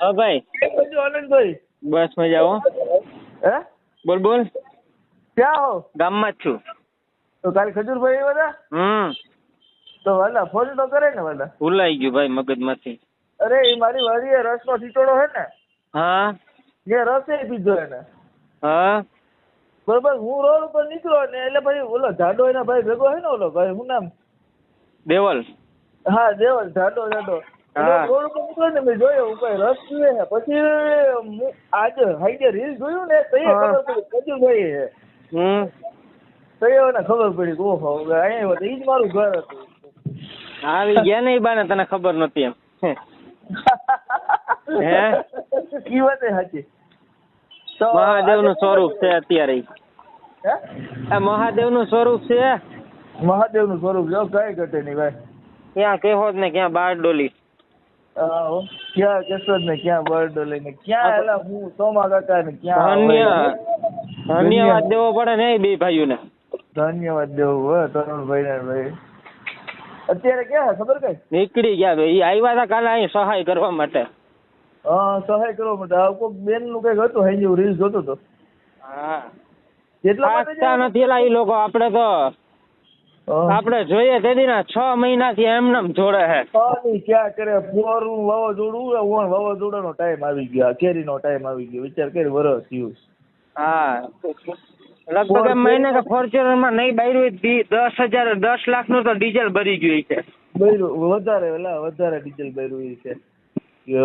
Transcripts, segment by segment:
હા ભાઈ. કેમ છો આનંદભાઈ? બસ મજા હો. હે? બોલ બોલ. ક્યાં હો? ગામમાં જ છું. તો કાલે ખજૂરભાઈ આવ્યા હતા? તો વાલા ફોન તો કરે ને વાલા. ભૂલાઈ ગયું ભાઈ મગજમાંથી. અરે એ મારી વાડીએ રસનો ટીટોળો હે ને, હા એ રસે પીધો એને. હા બરોબર, હું રોડ ઉપર નીકળ્યો ને એટલે ભાઈ ઓલો જાડો એના ભાઈ ભેગો હે ને, ઓલો ભાઈ શું નામ? દેવલ. હા દેવલ, જાડો. હા. રોડ ઉપર નીકળ્યો ને મેં જોયો હું કઈ રસ પીવે ને, પછી હું આજે હાઈડે રીલ જોયું ને તો એ ખબર પડી ખજૂરભાઈ હે. તો એને ખબર પડી કે ઓહો અહીંયા આવ્યો તો ઈ જ મારું ઘર હતું. આવી ગયા ને એ બાને તને ખબર નતી એમ. હે? ઈ વાત એ સાચી. તો મહાદેવ નું સ્વરૂપ છે અત્યારે. હે? આ મહાદેવ નું સ્વરૂપ છે. મહાદેવ નું સ્વરૂપ જો કઈ ઘટે નહીં ભાઈ. ક્યાં કેહોદ ને ક્યાં બારડોલી. ક્યાં કેશોદ ને ક્યાં બરડોલી ને ક્યાં એલા હું સોમા કાકા ને ક્યાં ધન્યવાદ દેવો પડે ને એ બે ભાઈઓ ને. ધન્યવાદ દેવું હે તરુણભાઈ ને ભાઈ. અત્યારે ક્યાં ખબર કઈ નીકળી ગયા ભાઈ. આવ્યા હતા કાલે અહીં સહાય કરવા માટે. સહાય કરવા માટે કોઈ બેન નું કઈક હતું હે, રીલ જોતો તો. હા એટલા માટે ખાતા નથી એલા ઈ લોકો. આપણે તો આપણે જોઈએ તે દી ના 6 મહિનાથી એમને જોડે હે. ક્યાં કરે પોરું વાવાઝોડું વાવાઝોડાનો ટાઈમ આવી ગયો, કેરીનો ટાઈમ આવી ગયો. વિચાર કરી વરસ થયું. હા લગભગ એમ મહિને કે ફોર્ચ્યુનર માં નહીં બાર્યું 10 લાખ નું તો ડીઝલ ભરી ગયું છે. વધારે ડીઝલ બાર્યું છે.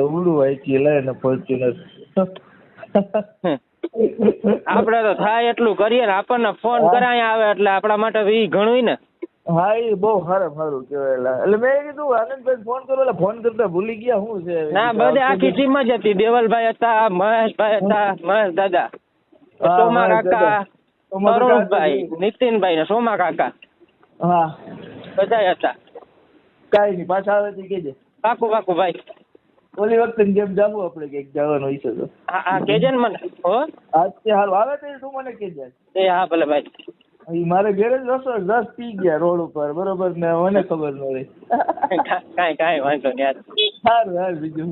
ઉડું વાંચી લે ને ફોર્ચ્યુનર. આપડે તો થાય એટલું કરીએ ને. આપણને ફોન કરાય આવે એટલે આપણા માટે ઈ ઘણું ને. હા એ બહુ સારું કેવાય. એટલે મેં કીધું આનંદભાઈ ફોન કરો, એટલે ફોન કરતા ભૂલી ગયા શું છે. ના બધે આખી ટીમ જ હતી. દેવલભાઈ હતા, મહેશભાઈ હતા, મહેશ દાદા, સોમા કાકા, તરુણભાઈ, નીતિનભાઈ ને સોમા કાકા. હા બધા હતા. કઈ નઈ પાછા આવે તો કેજે. પાકું ભાઈ. ઓલી વખતે જેમ જાવું આપણે કઈક જવાનું હોય છે તો. હા કેજે ને મને. હો આજથી હાલ આવે તો તું મને કેજે. એ હા ભલે ભાઈ. મારે ઘરે રસ પી ગયા રોડ ઉપર, બરોબર ને મને ખબર ન રહી. કાંઈ વાંધો નહીં. સારું બીજું